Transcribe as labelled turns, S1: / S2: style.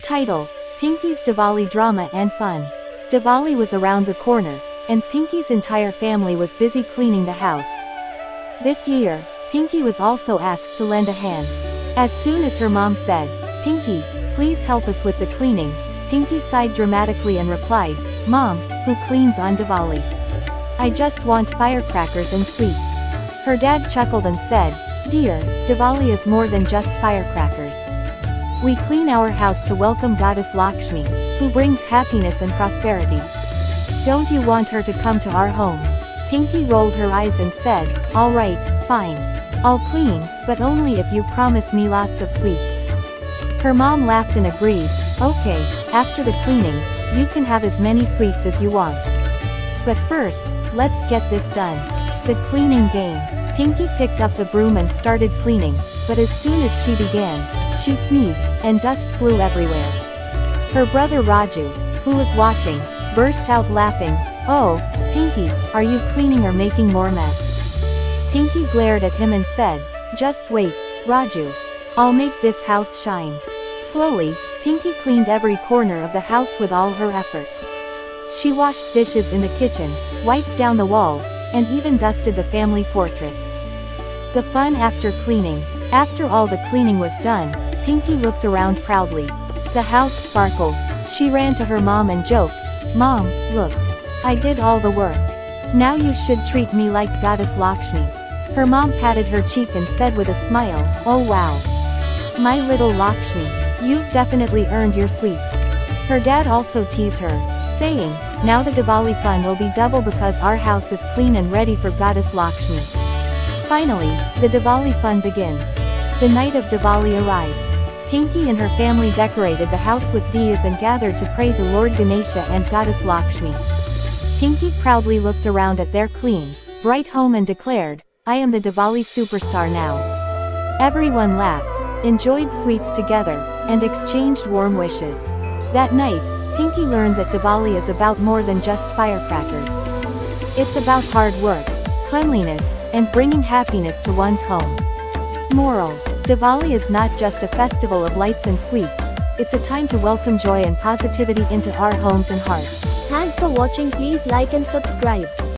S1: Title: Pinky's Diwali Drama and Fun. Diwali was around the corner, and Pinky's entire family was busy cleaning the house. This year, Pinky was also asked to lend a hand. As soon as her mom said, "Pinky, please help us with the cleaning," Pinky sighed dramatically and replied, "Mom, who cleans on Diwali? I just want firecrackers and sweets." Her dad chuckled and said, "Dear, Diwali is more than just firecrackers. We clean our house to welcome Goddess Lakshmi, who brings happiness and prosperity. Don't you want her to come to our home?" Pinky rolled her eyes and said, "All right, fine. I'll clean, but only if you promise me lots of sweets." Her mom laughed and agreed, "Okay, after the cleaning, you can have as many sweets as you want. But first, let's get this done." The cleaning game. Pinky picked up the broom and started cleaning, but as soon as she began, she sneezed, and dust flew everywhere. Her brother Raju, who was watching, burst out laughing. "Oh, Pinky, are you cleaning or making more mess?" Pinky glared at him and said, "Just wait, Raju. I'll make this house shine." Slowly, Pinky cleaned every corner of the house with all her effort. She washed dishes in the kitchen, wiped down the walls, and even dusted the family portraits. The fun after cleaning. After all the cleaning was done, Pinky looked around proudly. The house sparkled. She ran to her mom and joked, "Mom, look. I did all the work. Now you should treat me like Goddess Lakshmi." Her mom patted her cheek and said with a smile, "Oh wow. My little Lakshmi, you've definitely earned your sweets." Her dad also teased her, saying, "Now the Diwali fun will be double because our house is clean and ready for Goddess Lakshmi." Finally, the Diwali fun begins. The night of Diwali arrived. Pinky and her family decorated the house with diyas and gathered to pray to Lord Ganesha and Goddess Lakshmi. Pinky proudly looked around at their clean, bright home and declared, "I am the Diwali superstar now." Everyone laughed, enjoyed sweets together, and exchanged warm wishes. That night, Pinky learned that Diwali is about more than just firecrackers. It's about hard work, cleanliness, and bringing happiness to one's home. Moral: Diwali is not just a festival of lights and sweets, it's a time to welcome joy and positivity into our homes and hearts.
S2: Thanks for watching. Please like and subscribe.